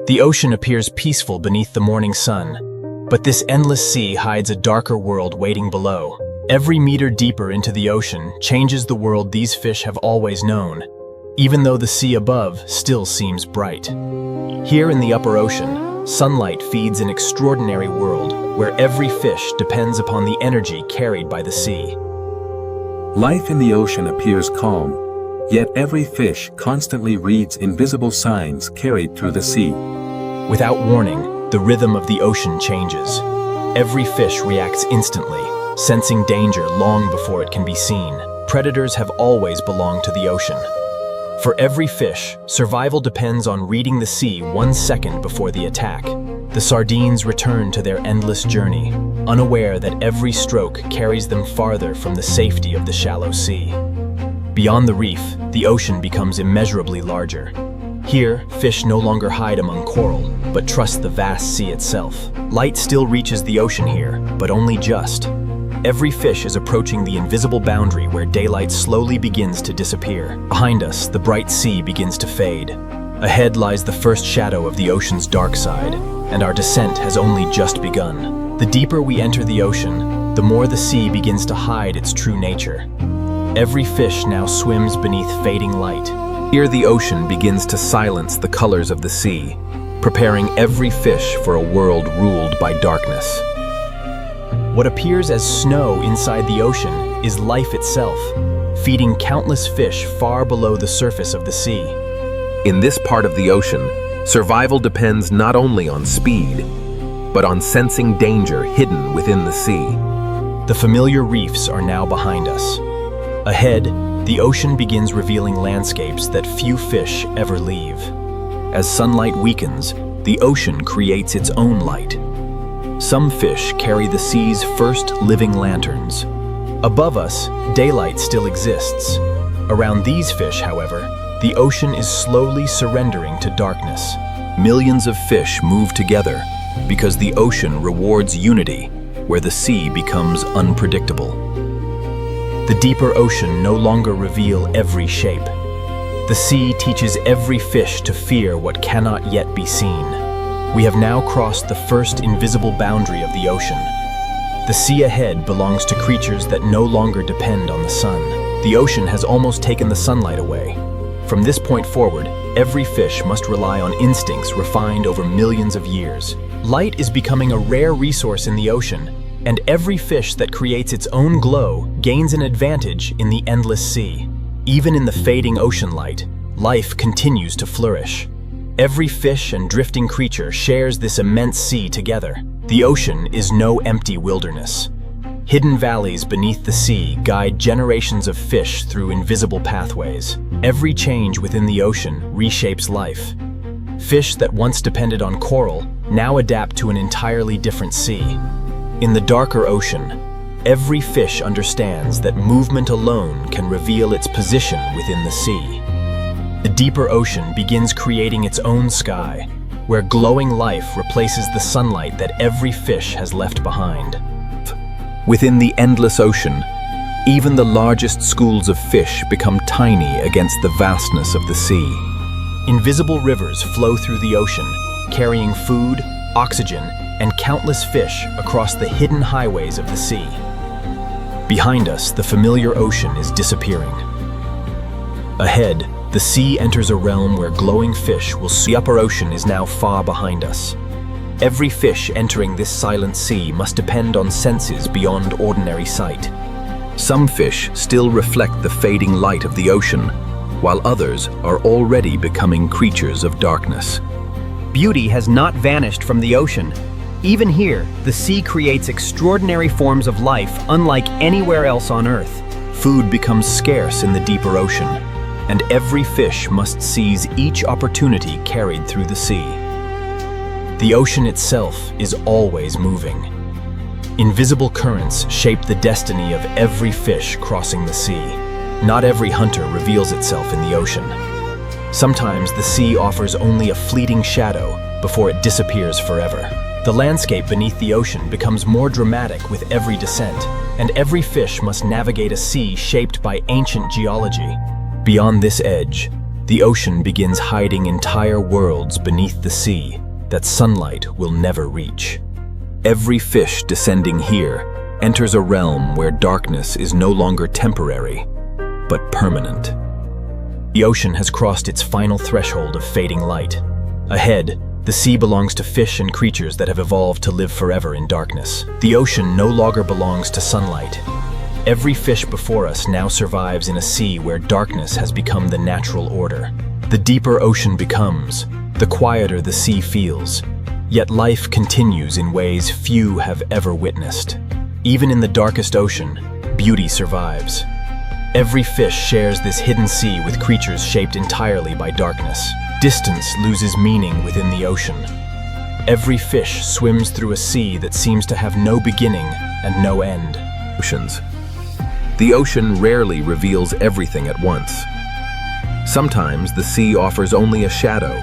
The ocean appears peaceful beneath the morning sun, but this endless sea hides a darker world waiting below. Every meter deeper into the ocean changes the world these fish have always known, even though the sea above still seems bright. Here in the upper ocean, sunlight feeds an extraordinary world where every fish depends upon the energy carried by the sea. Life in the ocean appears calm, yet every fish constantly reads invisible signs carried through the sea. Without warning, the rhythm of the ocean changes. Every fish reacts instantly, sensing danger long before it can be seen. Predators have always belonged to the ocean. For every fish, survival depends on reading the sea 1 second before the attack. The sardines return to their endless journey, unaware that every stroke carries them farther from the safety of the shallow sea. Beyond the reef, the ocean becomes immeasurably larger. Here, fish no longer hide among coral, but trust the vast sea itself. Light still reaches the ocean here, but only just. Every fish is approaching the invisible boundary where daylight slowly begins to disappear. Behind us, the bright sea begins to fade. Ahead lies the first shadow of the ocean's dark side, and our descent has only just begun. The deeper we enter the ocean, the more the sea begins to hide its true nature. Every fish now swims beneath fading light. Here the ocean begins to silence the colors of the sea, preparing every fish for a world ruled by darkness. What appears as snow inside the ocean is life itself, feeding countless fish far below the surface of the sea. In this part of the ocean, survival depends not only on speed, but on sensing danger hidden within the sea. The familiar reefs are now behind us. Ahead, the ocean begins revealing landscapes that few fish ever leave. As sunlight weakens, the ocean creates its own light. Some fish carry the sea's first living lanterns. Above us, daylight still exists. Around these fish, however, the ocean is slowly surrendering to darkness. Millions of fish move together because the ocean rewards unity where the sea becomes unpredictable. The deeper ocean no longer reveals every shape. The sea teaches every fish to fear what cannot yet be seen. We have now crossed the first invisible boundary of the ocean. The sea ahead belongs to creatures that no longer depend on the sun. The ocean has almost taken the sunlight away. From this point forward, every fish must rely on instincts refined over millions of years. Light is becoming a rare resource in the ocean, and every fish that creates its own glow gains an advantage in the endless sea. Even in the fading ocean light, life continues to flourish. Every fish and drifting creature shares this immense sea together. The ocean is no empty wilderness. Hidden valleys beneath the sea guide generations of fish through invisible pathways. Every change within the ocean reshapes life. Fish that once depended on coral now adapt to an entirely different sea. In the darker ocean, every fish understands that movement alone can reveal its position within the sea. The deeper ocean begins creating its own sky, where glowing life replaces the sunlight that every fish has left behind. Within the endless ocean, even the largest schools of fish become tiny against the vastness of the sea. Invisible rivers flow through the ocean, carrying food, oxygen, and countless fish across the hidden highways of the sea. Behind us, the familiar ocean is disappearing. Ahead, the sea enters a realm where glowing fish will see. The upper ocean is now far behind us. Every fish entering this silent sea must depend on senses beyond ordinary sight. Some fish still reflect the fading light of the ocean, while others are already becoming creatures of darkness. Beauty has not vanished from the ocean. Even here, the sea creates extraordinary forms of life unlike anywhere else on Earth. Food becomes scarce in the deeper ocean, and every fish must seize each opportunity carried through the sea. The ocean itself is always moving. Invisible currents shape the destiny of every fish crossing the sea. Not every hunter reveals itself in the ocean. Sometimes the sea offers only a fleeting shadow before it disappears forever. The landscape beneath the ocean becomes more dramatic with every descent, and every fish must navigate a sea shaped by ancient geology. Beyond this edge, the ocean begins hiding entire worlds beneath the sea that sunlight will never reach. Every fish descending here enters a realm where darkness is no longer temporary, but permanent. The ocean has crossed its final threshold of fading light. Ahead, the sea belongs to fish and creatures that have evolved to live forever in darkness. The ocean no longer belongs to sunlight. Every fish before us now survives in a sea where darkness has become the natural order. The deeper ocean becomes, the quieter the sea feels. Yet life continues in ways few have ever witnessed. Even in the darkest ocean, beauty survives. Every fish shares this hidden sea with creatures shaped entirely by darkness. Distance loses meaning within the ocean. Every fish swims through a sea that seems to have no beginning and no end. Oceans. The ocean rarely reveals everything at once. Sometimes the sea offers only a shadow.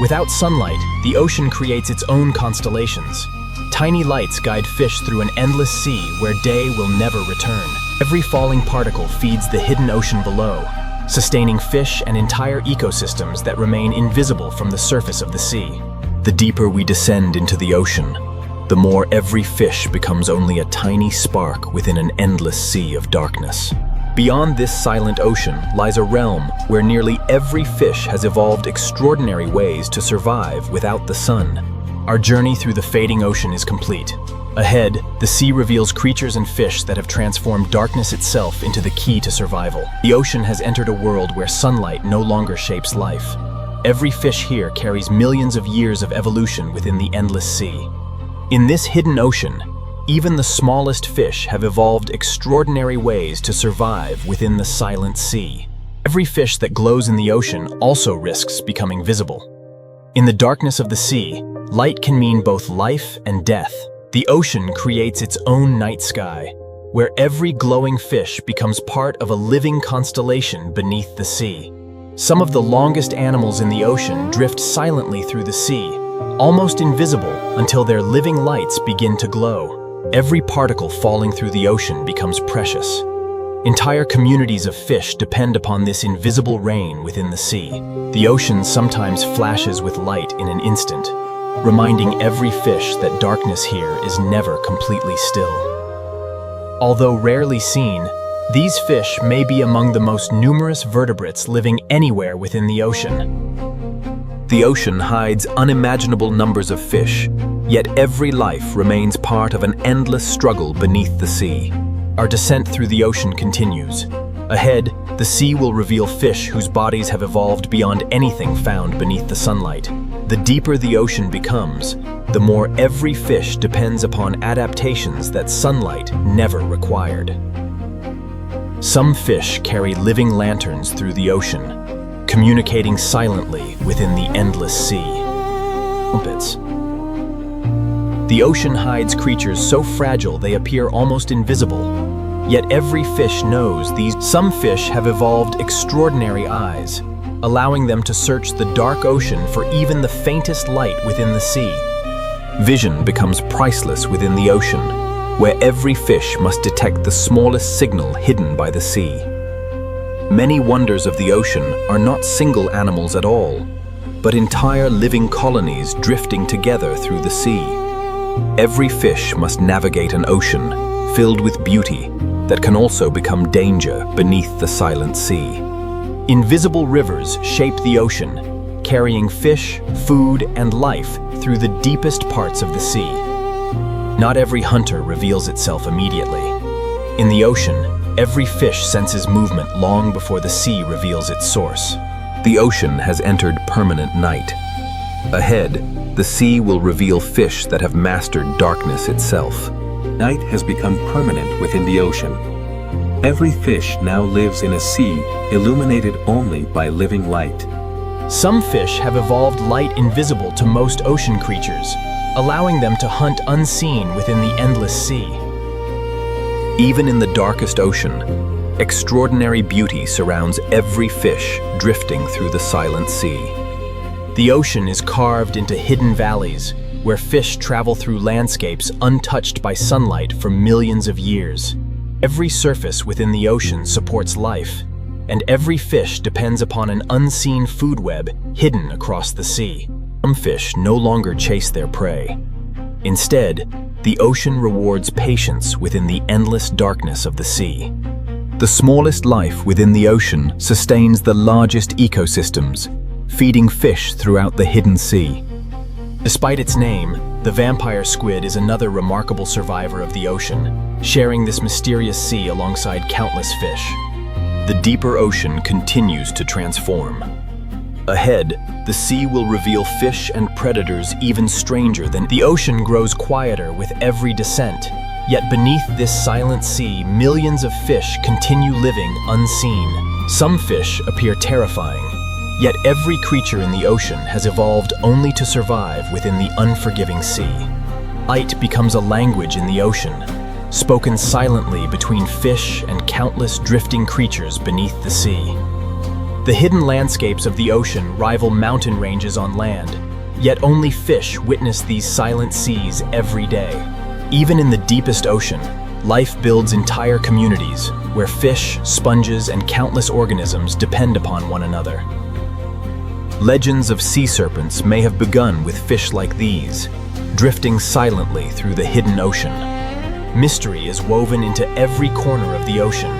Without sunlight, the ocean creates its own constellations. Tiny lights guide fish through an endless sea where day will never return. Every falling particle feeds the hidden ocean below, sustaining fish and entire ecosystems that remain invisible from the surface of the sea. The deeper we descend into the ocean, the more every fish becomes only a tiny spark within an endless sea of darkness. Beyond this silent ocean lies a realm where nearly every fish has evolved extraordinary ways to survive without the sun. Our journey through the fading ocean is complete. Ahead, the sea reveals creatures and fish that have transformed darkness itself into the key to survival. The ocean has entered a world where sunlight no longer shapes life. Every fish here carries millions of years of evolution within the endless sea. In this hidden ocean, even the smallest fish have evolved extraordinary ways to survive within the silent sea. Every fish that glows in the ocean also risks becoming visible. In the darkness of the sea, light can mean both life and death. The ocean creates its own night sky, where every glowing fish becomes part of a living constellation beneath the sea. Some of the longest animals in the ocean drift silently through the sea, almost invisible until their living lights begin to glow. Every particle falling through the ocean becomes precious. Entire communities of fish depend upon this invisible rain within the sea. The ocean sometimes flashes with light in an instant, reminding every fish that darkness here is never completely still. Although rarely seen, these fish may be among the most numerous vertebrates living anywhere within the ocean. The ocean hides unimaginable numbers of fish, yet every life remains part of an endless struggle beneath the sea. Our descent through the ocean continues. Ahead, the sea will reveal fish whose bodies have evolved beyond anything found beneath the sunlight. The deeper the ocean becomes, the more every fish depends upon adaptations that sunlight never required. Some fish carry living lanterns through the ocean, communicating silently within the endless sea. Trumpets. The ocean hides creatures so fragile they appear almost invisible. Yet every fish knows some fish have evolved extraordinary eyes, allowing them to search the dark ocean for even the faintest light within the sea. Vision becomes priceless within the ocean, where every fish must detect the smallest signal hidden by the sea. Many wonders of the ocean are not single animals at all, but entire living colonies drifting together through the sea. Every fish must navigate an ocean filled with beauty that can also become danger beneath the silent sea. Invisible rivers shape the ocean, carrying fish, food, and life through the deepest parts of the sea. Not every hunter reveals itself immediately. In the ocean, every fish senses movement long before the sea reveals its source. The ocean has entered permanent night. Ahead, the sea will reveal fish that have mastered darkness itself. Night has become permanent within the ocean. Every fish now lives in a sea illuminated only by living light. Some fish have evolved light invisible to most ocean creatures, allowing them to hunt unseen within the endless sea. Even in the darkest ocean, extraordinary beauty surrounds every fish drifting through the silent sea. The ocean is carved into hidden valleys, where fish travel through landscapes untouched by sunlight for millions of years. Every surface within the ocean supports life, and every fish depends upon an unseen food web hidden across the sea. Some fish no longer chase their prey. Instead, the ocean rewards patience within the endless darkness of the sea. The smallest life within the ocean sustains the largest ecosystems, feeding fish throughout the hidden sea. Despite its name, the vampire squid is another remarkable survivor of the ocean, sharing this mysterious sea alongside countless fish. The deeper ocean continues to transform. Ahead, the sea will reveal fish and predators even stranger than the ocean grows quieter with every descent. Yet beneath this silent sea, millions of fish continue living unseen. Some fish appear terrifying, yet every creature in the ocean has evolved only to survive within the unforgiving sea. Light becomes a language in the ocean, spoken silently between fish and countless drifting creatures beneath the sea. The hidden landscapes of the ocean rival mountain ranges on land, yet only fish witness these silent seas every day. Even in the deepest ocean, life builds entire communities where fish, sponges, and countless organisms depend upon one another. Legends of sea serpents may have begun with fish like these, drifting silently through the hidden ocean. Mystery is woven into every corner of the ocean,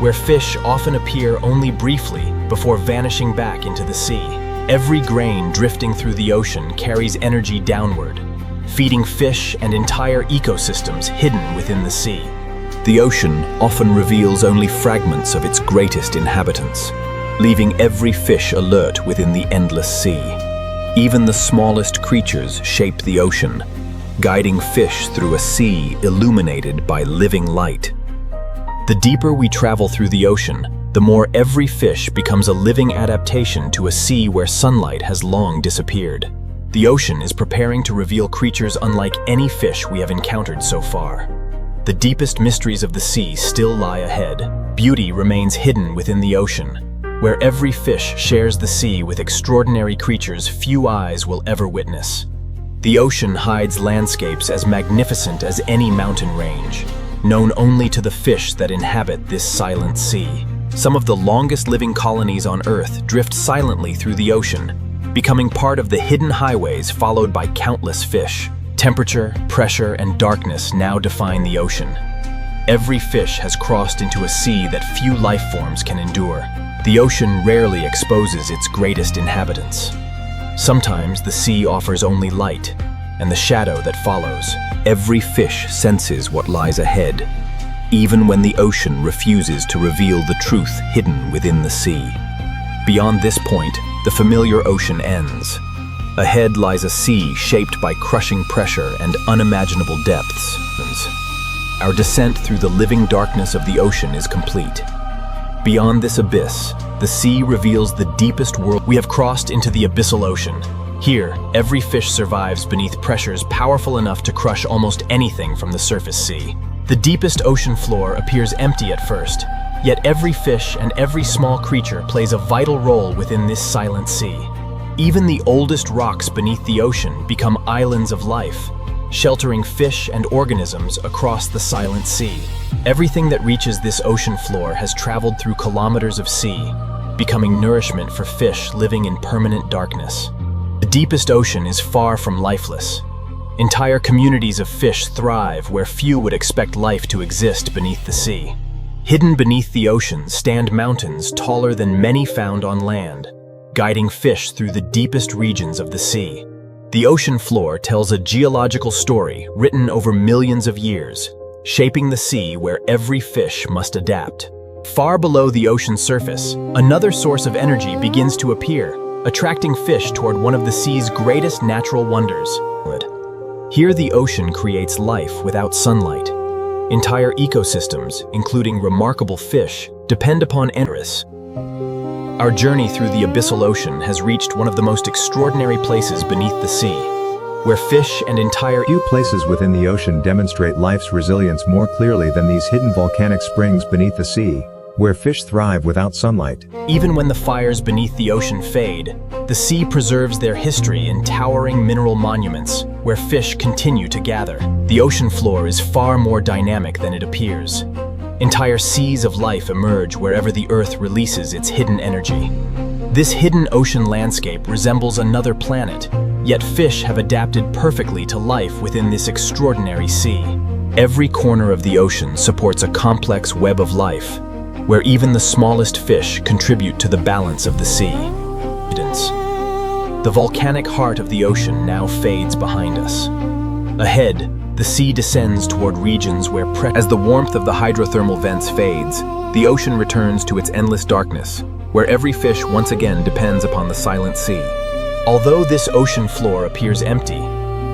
where fish often appear only briefly before vanishing back into the sea. Every grain drifting through the ocean carries energy downward, feeding fish and entire ecosystems hidden within the sea. The ocean often reveals only fragments of its greatest inhabitants, leaving every fish alert within the endless sea. Even the smallest creatures shape the ocean, guiding fish through a sea illuminated by living light. The deeper we travel through the ocean, the more every fish becomes a living adaptation to a sea where sunlight has long disappeared. The ocean is preparing to reveal creatures unlike any fish we have encountered so far. The deepest mysteries of the sea still lie ahead. Beauty remains hidden within the ocean, where every fish shares the sea with extraordinary creatures few eyes will ever witness. The ocean hides landscapes as magnificent as any mountain range, known only to the fish that inhabit this silent sea. Some of the longest living colonies on Earth drift silently through the ocean, becoming part of the hidden highways followed by countless fish. Temperature, pressure, and darkness now define the ocean. Every fish has crossed into a sea that few life forms can endure. The ocean rarely exposes its greatest inhabitants. Sometimes the sea offers only light and the shadow that follows. Every fish senses what lies ahead, even when the ocean refuses to reveal the truth hidden within the sea. Beyond this point, the familiar ocean ends. Ahead lies a sea shaped by crushing pressure and unimaginable depths. Our descent through the living darkness of the ocean is complete. Beyond this abyss, the sea reveals the deepest world. We have crossed into the abyssal ocean. Here, every fish survives beneath pressures powerful enough to crush almost anything from the surface sea. The deepest ocean floor appears empty at first, yet every fish and every small creature plays a vital role within this silent sea. Even the oldest rocks beneath the ocean become islands of life, sheltering fish and organisms across the silent sea. Everything that reaches this ocean floor has traveled through kilometers of sea, becoming nourishment for fish living in permanent darkness. The deepest ocean is far from lifeless. Entire communities of fish thrive where few would expect life to exist beneath the sea. Hidden beneath the ocean stand mountains taller than many found on land, guiding fish through the deepest regions of the sea. The ocean floor tells a geological story written over millions of years, shaping the sea where every fish must adapt. Far below the ocean's surface, another source of energy begins to appear, attracting fish toward one of the sea's greatest natural wonders. Here the ocean creates life without sunlight. Entire ecosystems, including remarkable fish, depend upon Eris. Our journey through the abyssal ocean has reached one of the most extraordinary places beneath the sea, where fish and entire Few places within the ocean demonstrate life's resilience more clearly than these hidden volcanic springs beneath the sea, where fish thrive without sunlight. Even when the fires beneath the ocean fade, the sea preserves their history in towering mineral monuments where fish continue to gather. The ocean floor is far more dynamic than it appears. Entire seas of life emerge wherever the Earth releases its hidden energy. This hidden ocean landscape resembles another planet, yet fish have adapted perfectly to life within this extraordinary sea. Every corner of the ocean supports a complex web of life, where even the smallest fish contribute to the balance of the sea. The volcanic heart of the ocean now fades behind us. Ahead, the sea descends toward regions where as the warmth of the hydrothermal vents fades, the ocean returns to its endless darkness, where every fish once again depends upon the silent sea. Although this ocean floor appears empty,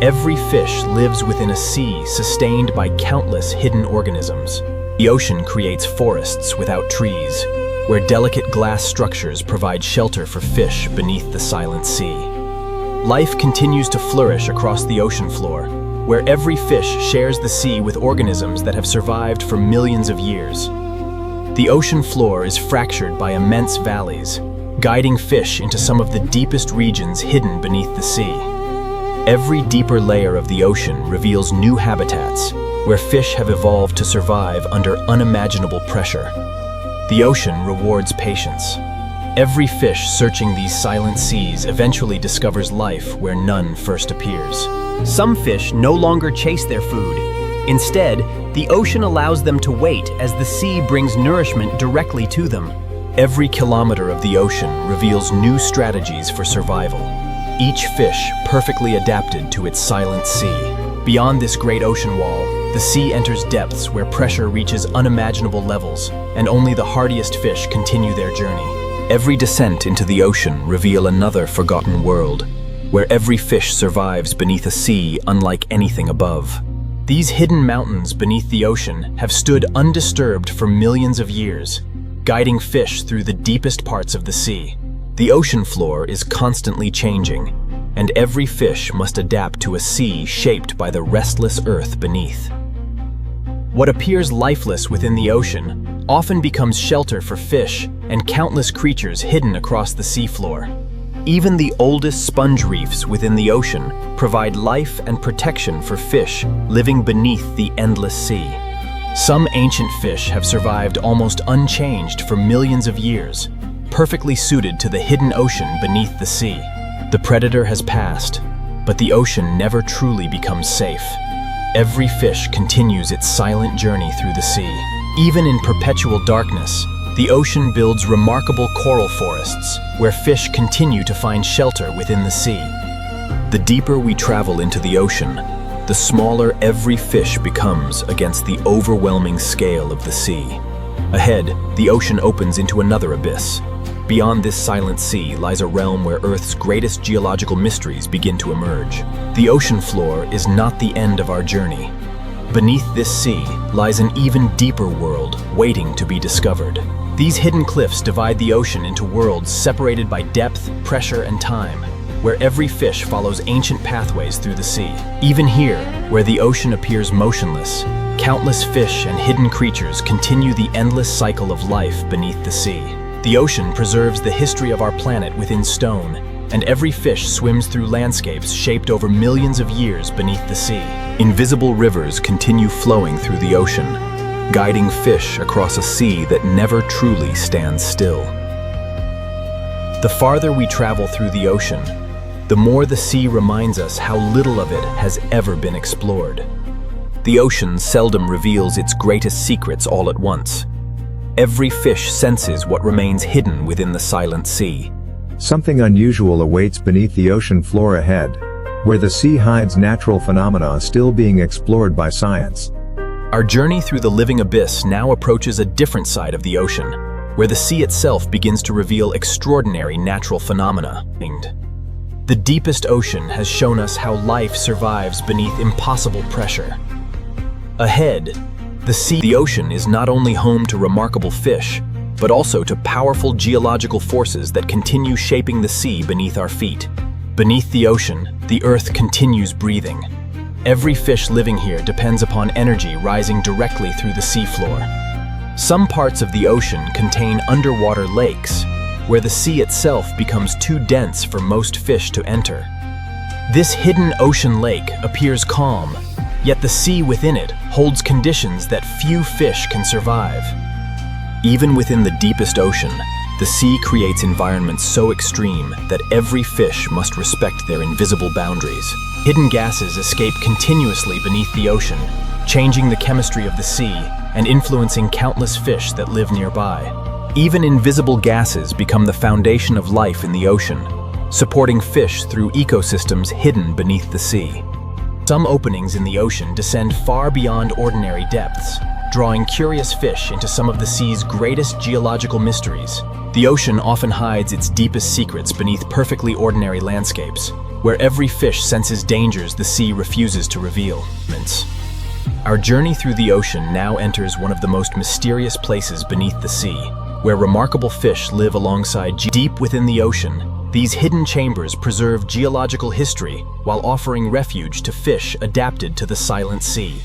every fish lives within a sea sustained by countless hidden organisms. The ocean creates forests without trees, where delicate glass structures provide shelter for fish beneath the silent sea. Life continues to flourish across the ocean floor, where every fish shares the sea with organisms that have survived for millions of years. The ocean floor is fractured by immense valleys, guiding fish into some of the deepest regions hidden beneath the sea. Every deeper layer of the ocean reveals new habitats, where fish have evolved to survive under unimaginable pressure. The ocean rewards patience. Every fish searching these silent seas eventually discovers life where none first appears. Some fish no longer chase their food. Instead, the ocean allows them to wait as the sea brings nourishment directly to them. Every kilometer of the ocean reveals new strategies for survival, each fish perfectly adapted to its silent sea. Beyond this great ocean wall, the sea enters depths where pressure reaches unimaginable levels, and only the hardiest fish continue their journey. Every descent into the ocean reveals another forgotten world, where every fish survives beneath a sea unlike anything above. These hidden mountains beneath the ocean have stood undisturbed for millions of years, guiding fish through the deepest parts of the sea. The ocean floor is constantly changing, and every fish must adapt to a sea shaped by the restless earth beneath. What appears lifeless within the ocean often becomes shelter for fish and countless creatures hidden across the seafloor. Even the oldest sponge reefs within the ocean provide life and protection for fish living beneath the endless sea. Some ancient fish have survived almost unchanged for millions of years, perfectly suited to the hidden ocean beneath the sea. The predator has passed, but the ocean never truly becomes safe. Every fish continues its silent journey through the sea. Even in perpetual darkness, the ocean builds remarkable coral forests, where fish continue to find shelter within the sea. The deeper we travel into the ocean, the smaller every fish becomes against the overwhelming scale of the sea. Ahead, the ocean opens into another abyss. Beyond this silent sea lies a realm where Earth's greatest geological mysteries begin to emerge. The ocean floor is not the end of our journey. Beneath this sea lies an even deeper world waiting to be discovered. These hidden cliffs divide the ocean into worlds separated by depth, pressure, and time, where every fish follows ancient pathways through the sea. Even here, where the ocean appears motionless, countless fish and hidden creatures continue the endless cycle of life beneath the sea. The ocean preserves the history of our planet within stone, and every fish swims through landscapes shaped over millions of years beneath the sea. Invisible rivers continue flowing through the ocean, guiding fish across a sea that never truly stands still. The farther we travel through the ocean, the more the sea reminds us how little of it has ever been explored. The ocean seldom reveals its greatest secrets all at once. Every fish senses what remains hidden within the silent sea. Something unusual awaits beneath the ocean floor ahead, where the sea hides natural phenomena still being explored by science. Our journey through the living abyss now approaches a different side of the ocean, where the sea itself begins to reveal extraordinary natural phenomena. The deepest ocean has shown us how life survives beneath impossible pressure. Ahead, the ocean is not only home to remarkable fish, but also to powerful geological forces that continue shaping the sea beneath our feet. Beneath the ocean, the earth continues breathing. Every fish living here depends upon energy rising directly through the seafloor. Some parts of the ocean contain underwater lakes, where the sea itself becomes too dense for most fish to enter. This hidden ocean lake appears calm, Yet the sea within it holds conditions that few fish can survive. Even within the deepest ocean, the sea creates environments so extreme that every fish must respect their invisible boundaries. Hidden gases escape continuously beneath the ocean, changing the chemistry of the sea and influencing countless fish that live nearby. Even invisible gases become the foundation of life in the ocean, supporting fish through ecosystems hidden beneath the sea. Some openings in the ocean descend far beyond ordinary depths, drawing curious fish into some of the sea's greatest geological mysteries. The ocean often hides its deepest secrets beneath perfectly ordinary landscapes, where every fish senses dangers the sea refuses to reveal. Our journey through the ocean now enters one of the most mysterious places beneath the sea, where remarkable fish live alongside. Deep within the ocean, these hidden chambers preserve geological history while offering refuge to fish adapted to the silent sea.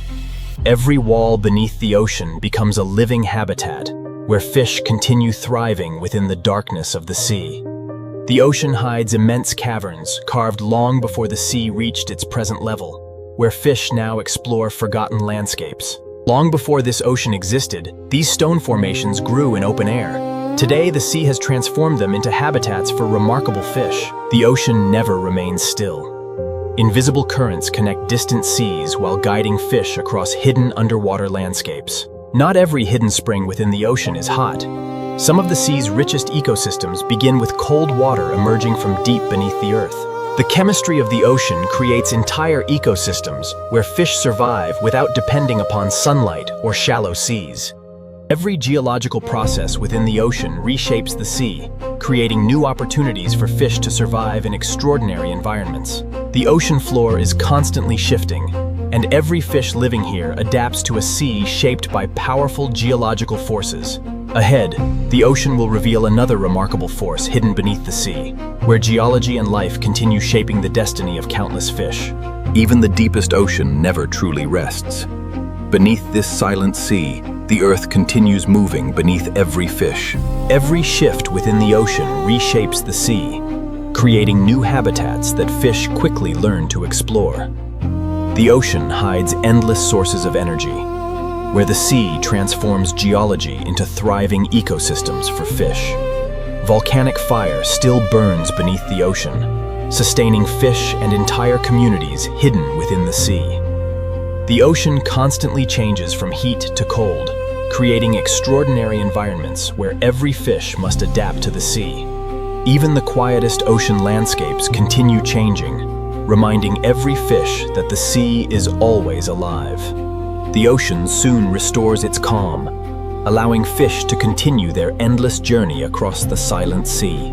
Every wall beneath the ocean becomes a living habitat, where fish continue thriving within the darkness of the sea. The ocean hides immense caverns carved long before the sea reached its present level, where fish now explore forgotten landscapes. Long before this ocean existed, these stone formations grew in open air. Today, the sea has transformed them into habitats for remarkable fish. The ocean never remains still. Invisible currents connect distant seas while guiding fish across hidden underwater landscapes. Not every hidden spring within the ocean is hot. Some of the sea's richest ecosystems begin with cold water emerging from deep beneath the earth. The chemistry of the ocean creates entire ecosystems where fish survive without depending upon sunlight or shallow seas. Every geological process within the ocean reshapes the sea, creating new opportunities for fish to survive in extraordinary environments. The ocean floor is constantly shifting, and every fish living here adapts to a sea shaped by powerful geological forces. Ahead, the ocean will reveal another remarkable force hidden beneath the sea, where geology and life continue shaping the destiny of countless fish. Even the deepest ocean never truly rests. Beneath this silent sea, the earth continues moving beneath every fish. Every shift within the ocean reshapes the sea, creating new habitats that fish quickly learn to explore. The ocean hides endless sources of energy, where the sea transforms geology into thriving ecosystems for fish. Volcanic fire still burns beneath the ocean, sustaining fish and entire communities hidden within the sea. The ocean constantly changes from heat to cold, creating extraordinary environments where every fish must adapt to the sea. Even the quietest ocean landscapes continue changing, reminding every fish that the sea is always alive. The ocean soon restores its calm, allowing fish to continue their endless journey across the silent sea.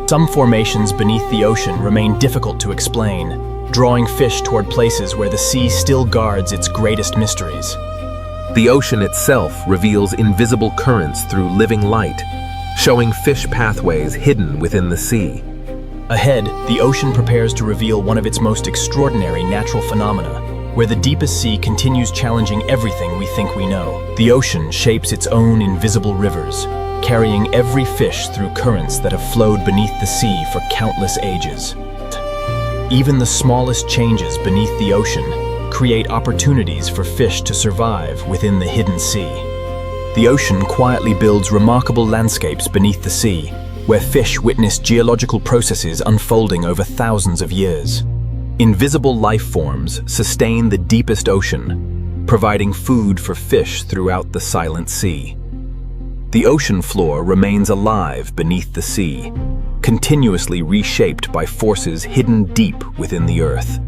Some formations beneath the ocean remain difficult to explain, drawing fish toward places where the sea still guards its greatest mysteries. The ocean itself reveals invisible currents through living light, showing fish pathways hidden within the sea. Ahead, the ocean prepares to reveal one of its most extraordinary natural phenomena, where the deepest sea continues challenging everything we think we know. The ocean shapes its own invisible rivers, carrying every fish through currents that have flowed beneath the sea for countless ages. Even the smallest changes beneath the ocean create opportunities for fish to survive within the hidden sea. The ocean quietly builds remarkable landscapes beneath the sea, where fish witness geological processes unfolding over thousands of years. Invisible life forms sustain the deepest ocean, providing food for fish throughout the silent sea. The ocean floor remains alive beneath the sea, continuously reshaped by forces hidden deep within the earth.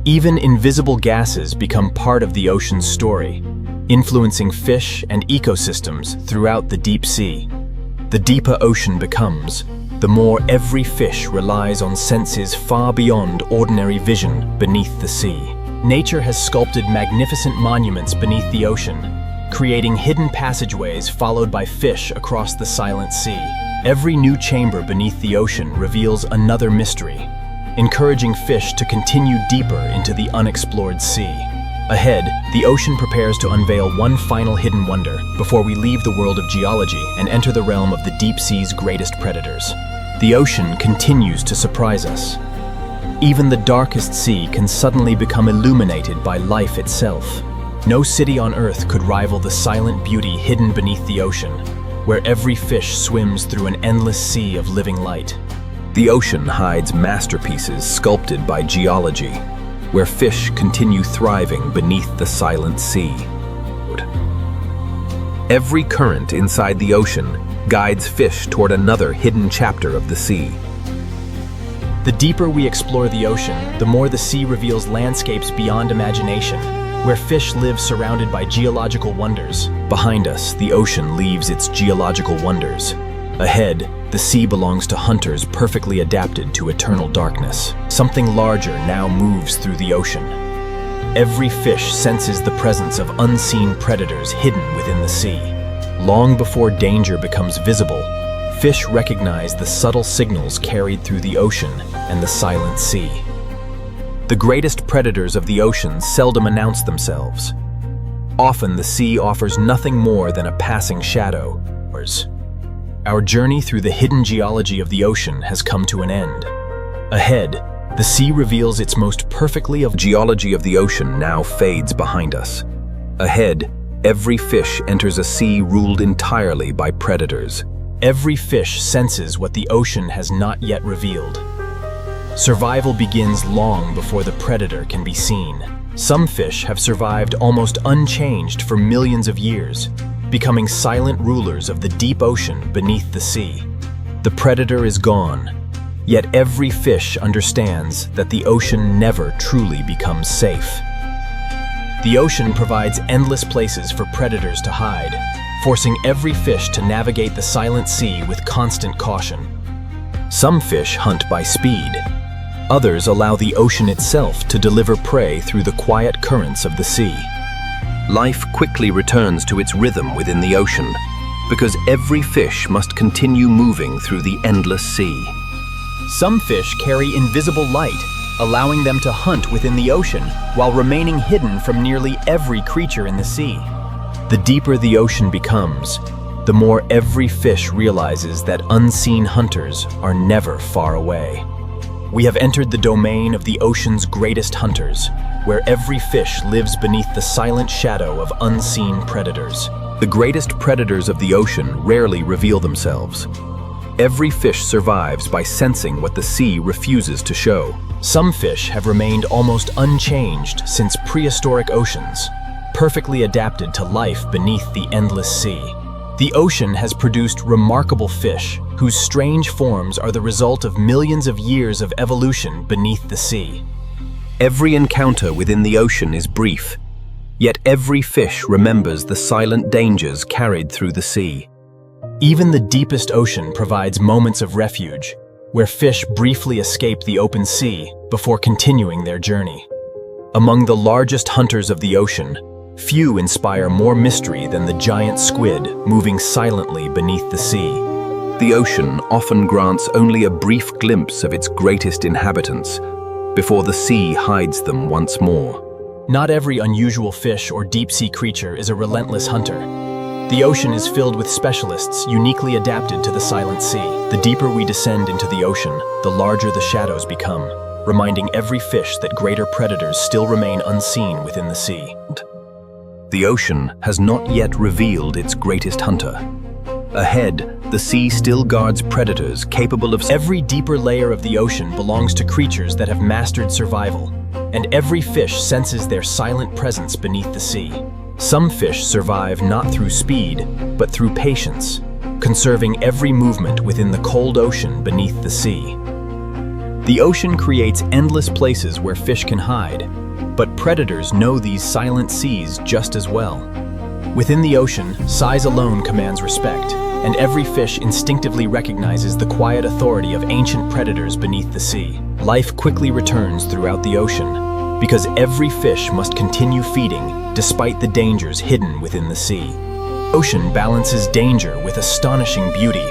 Even invisible gases become part of the ocean's story, influencing fish and ecosystems throughout the deep sea. The deeper ocean becomes, the more every fish relies on senses far beyond ordinary vision beneath the sea. Nature has sculpted magnificent monuments beneath the ocean, creating hidden passageways followed by fish across the silent sea. Every new chamber beneath the ocean reveals another mystery, encouraging fish to continue deeper into the unexplored sea. Ahead, the ocean prepares to unveil one final hidden wonder before we leave the world of geology and enter the realm of the deep sea's greatest predators. The ocean continues to surprise us. Even the darkest sea can suddenly become illuminated by life itself. No city on Earth could rival the silent beauty hidden beneath the ocean, where every fish swims through an endless sea of living light. The ocean hides masterpieces sculpted by geology, where fish continue thriving beneath the silent sea. Every current inside the ocean guides fish toward another hidden chapter of the sea. The deeper we explore the ocean, the more the sea reveals landscapes beyond imagination, where fish live surrounded by geological wonders. Behind us, the ocean leaves its geological wonders. Ahead, the sea belongs to hunters perfectly adapted to eternal darkness. Something larger now moves through the ocean. Every fish senses the presence of unseen predators hidden within the sea. Long before danger becomes visible, fish recognize the subtle signals carried through the ocean and the silent sea. The greatest predators of the ocean seldom announce themselves. Often the sea offers nothing more than a passing shadow. Our journey through the hidden geology of the ocean has come to an end. Ahead, the sea reveals its most perfectly of geology of the ocean now fades behind us. Ahead, every fish enters a sea ruled entirely by predators. Every fish senses what the ocean has not yet revealed. Survival begins long before the predator can be seen. Some fish have survived almost unchanged for millions of years, becoming silent rulers of the deep ocean beneath the sea. The predator is gone, yet every fish understands that the ocean never truly becomes safe. The ocean provides endless places for predators to hide, forcing every fish to navigate the silent sea with constant caution. Some fish hunt by speed. Others allow the ocean itself to deliver prey through the quiet currents of the sea. Life quickly returns to its rhythm within the ocean, because every fish must continue moving through the endless sea. Some fish carry invisible light, allowing them to hunt within the ocean while remaining hidden from nearly every creature in the sea. The deeper the ocean becomes, the more every fish realizes that unseen hunters are never far away. We have entered the domain of the ocean's greatest hunters, where every fish lives beneath the silent shadow of unseen predators. The greatest predators of the ocean rarely reveal themselves. Every fish survives by sensing what the sea refuses to show. Some fish have remained almost unchanged since prehistoric oceans, perfectly adapted to life beneath the endless sea. The ocean has produced remarkable fish whose strange forms are the result of millions of years of evolution beneath the sea. Every encounter within the ocean is brief, yet every fish remembers the silent dangers carried through the sea. Even the deepest ocean provides moments of refuge, where fish briefly escape the open sea before continuing their journey. Among the largest hunters of the ocean, few inspire more mystery than the giant squid moving silently beneath the sea. The ocean often grants only a brief glimpse of its greatest inhabitants before the sea hides them once more. Not every unusual fish or deep-sea creature is a relentless hunter. The ocean is filled with specialists uniquely adapted to the silent sea. The deeper we descend into the ocean, the larger the shadows become, reminding every fish that greater predators still remain unseen within the sea. The ocean has not yet revealed its greatest hunter. Ahead, the sea still guards predators capable of... Every deeper layer of the ocean belongs to creatures that have mastered survival, and every fish senses their silent presence beneath the sea. Some fish survive not through speed, but through patience, conserving every movement within the cold ocean beneath the sea. The ocean creates endless places where fish can hide, but predators know these silent seas just as well. Within the ocean, size alone commands respect, and every fish instinctively recognizes the quiet authority of ancient predators beneath the sea. Life quickly returns throughout the ocean, because every fish must continue feeding despite the dangers hidden within the sea. Ocean balances danger with astonishing beauty,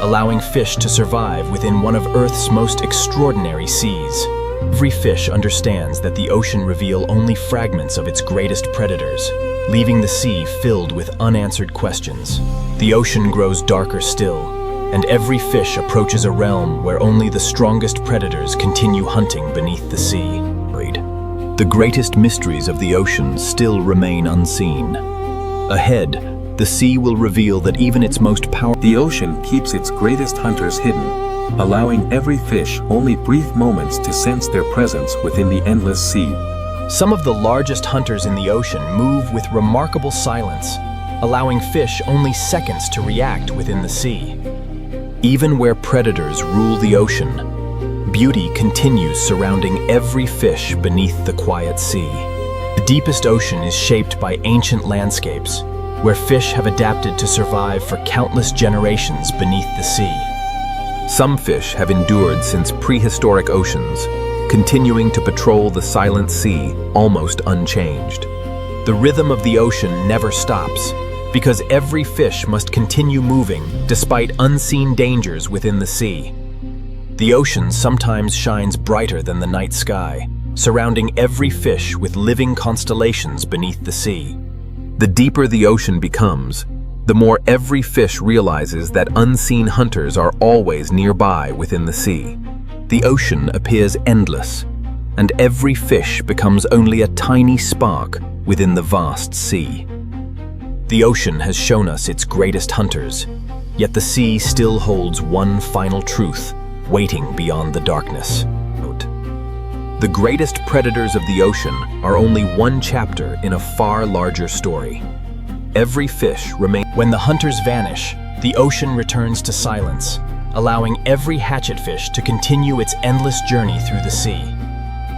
allowing fish to survive within one of Earth's most extraordinary seas. Every fish understands that the ocean reveals only fragments of its greatest predators, leaving the sea filled with unanswered questions. The ocean grows darker still, and every fish approaches a realm where only the strongest predators continue hunting beneath the sea. The greatest mysteries of the ocean still remain unseen. Ahead, the sea will reveal that even its most powerful... The ocean keeps its greatest hunters hidden, allowing every fish only brief moments to sense their presence within the endless sea. Some of the largest hunters in the ocean move with remarkable silence, allowing fish only seconds to react within the sea. Even where predators rule the ocean, beauty continues surrounding every fish beneath the quiet sea. The deepest ocean is shaped by ancient landscapes, where fish have adapted to survive for countless generations beneath the sea. Some fish have endured since prehistoric oceans, continuing to patrol the silent sea almost unchanged. The rhythm of the ocean never stops, because every fish must continue moving despite unseen dangers within the sea. The ocean sometimes shines brighter than the night sky, surrounding every fish with living constellations beneath the sea. The deeper the ocean becomes, the more every fish realizes that unseen hunters are always nearby within the sea. The ocean appears endless, and every fish becomes only a tiny spark within the vast sea. The ocean has shown us its greatest hunters, yet the sea still holds one final truth, waiting beyond the darkness. The greatest predators of the ocean are only one chapter in a far larger story. Every fish remains. When the hunters vanish, the ocean returns to silence, allowing every hatchetfish to continue its endless journey through the sea.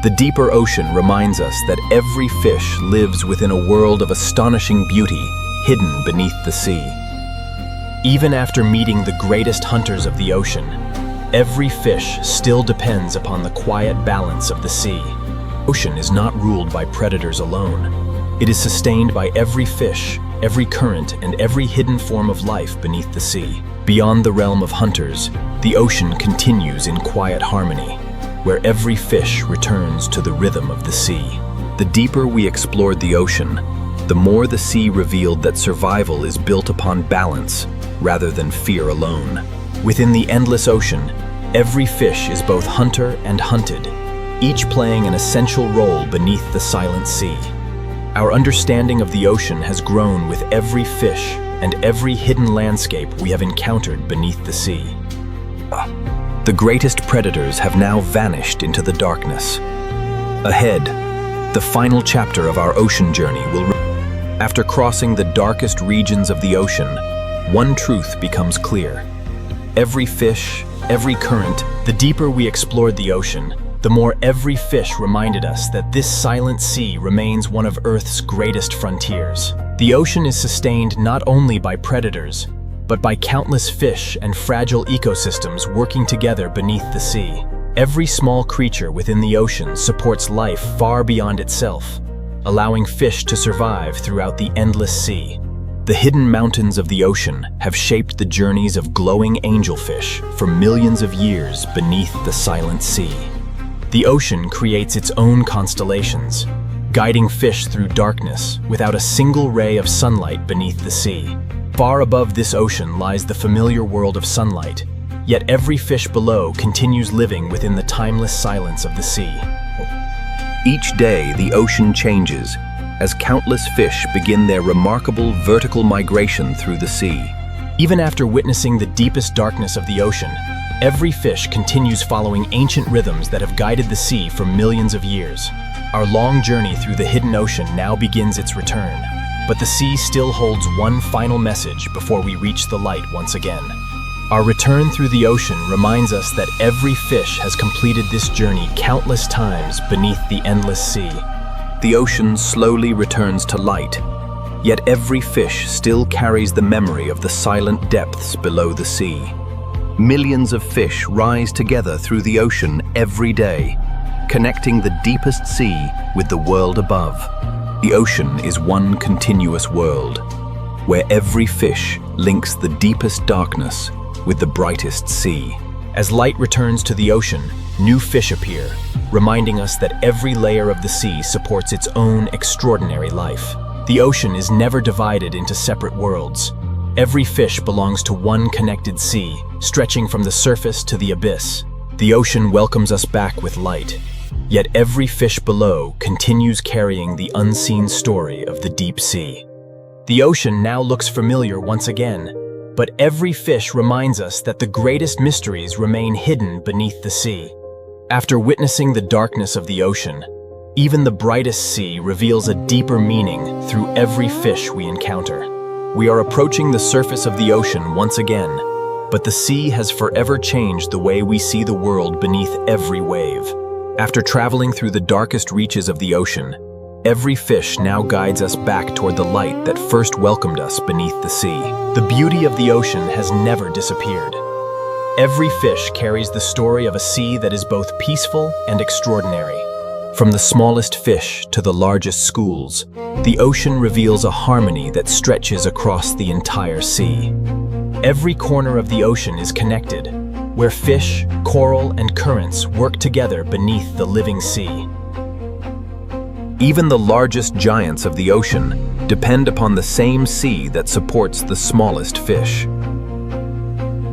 The deeper ocean reminds us that every fish lives within a world of astonishing beauty, hidden beneath the sea. Even after meeting the greatest hunters of the ocean, every fish still depends upon the quiet balance of the sea. The ocean is not ruled by predators alone. It is sustained by every fish, every current, and every hidden form of life beneath the sea. Beyond the realm of hunters, the ocean continues in quiet harmony, where every fish returns to the rhythm of the sea. The deeper we explored the ocean, the more the sea revealed that survival is built upon balance rather than fear alone. Within the endless ocean, every fish is both hunter and hunted, each playing an essential role beneath the silent sea. Our understanding of the ocean has grown with every fish and every hidden landscape we have encountered beneath the sea. The greatest predators have now vanished into the darkness. Ahead, the final chapter of our ocean journey will... After crossing the darkest regions of the ocean, one truth becomes clear. Every fish, every current, the deeper we explored the ocean, the more every fish reminded us that this silent sea remains one of Earth's greatest frontiers. The ocean is sustained not only by predators, but by countless fish and fragile ecosystems working together beneath the sea. Every small creature within the ocean supports life far beyond itself, allowing fish to survive throughout the endless sea. The hidden mountains of the ocean have shaped the journeys of glowing angelfish for millions of years beneath the silent sea. The ocean creates its own constellations, guiding fish through darkness without a single ray of sunlight beneath the sea. Far above this ocean lies the familiar world of sunlight, yet every fish below continues living within the timeless silence of the sea. Each day, the ocean changes as countless fish begin their remarkable vertical migration through the sea. Even after witnessing the deepest darkness of the ocean, every fish continues following ancient rhythms that have guided the sea for millions of years. Our long journey through the hidden ocean now begins its return, but the sea still holds one final message before we reach the light once again. Our return through the ocean reminds us that every fish has completed this journey countless times beneath the endless sea. The ocean slowly returns to light, yet every fish still carries the memory of the silent depths below the sea. Millions of fish rise together through the ocean every day, connecting the deepest sea with the world above. The ocean is one continuous world, where every fish links the deepest darkness with the brightest sea. As light returns to the ocean, new fish appear, reminding us that every layer of the sea supports its own extraordinary life. The ocean is never divided into separate worlds. Every fish belongs to one connected sea, stretching from the surface to the abyss. The ocean welcomes us back with light. Yet every fish below continues carrying the unseen story of the deep sea. The ocean now looks familiar once again, but every fish reminds us that the greatest mysteries remain hidden beneath the sea. After witnessing the darkness of the ocean, even the brightest sea reveals a deeper meaning through every fish we encounter. We are approaching the surface of the ocean once again, but the sea has forever changed the way we see the world beneath every wave. After traveling through the darkest reaches of the ocean, every fish now guides us back toward the light that first welcomed us beneath the sea. The beauty of the ocean has never disappeared. Every fish carries the story of a sea that is both peaceful and extraordinary. From the smallest fish to the largest schools, the ocean reveals a harmony that stretches across the entire sea. Every corner of the ocean is connected, where fish, coral, and currents work together beneath the living sea. Even the largest giants of the ocean depend upon the same sea that supports the smallest fish.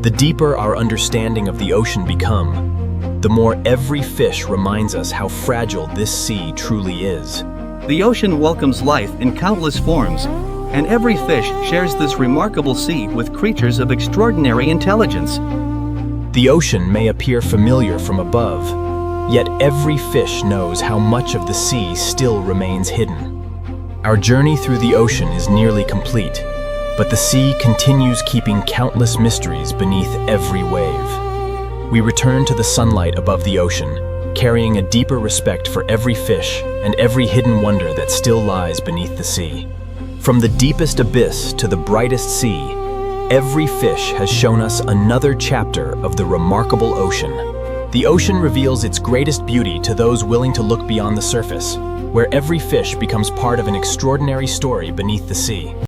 The deeper our understanding of the ocean become, the more every fish reminds us how fragile this sea truly is. The ocean welcomes life in countless forms, and every fish shares this remarkable sea with creatures of extraordinary intelligence. The ocean may appear familiar from above, yet every fish knows how much of the sea still remains hidden. Our journey through the ocean is nearly complete, but the sea continues keeping countless mysteries beneath every wave. We return to the sunlight above the ocean, carrying a deeper respect for every fish and every hidden wonder that still lies beneath the sea. From the deepest abyss to the brightest sea, every fish has shown us another chapter of the remarkable ocean. The ocean reveals its greatest beauty to those willing to look beyond the surface, where every fish becomes part of an extraordinary story beneath the sea.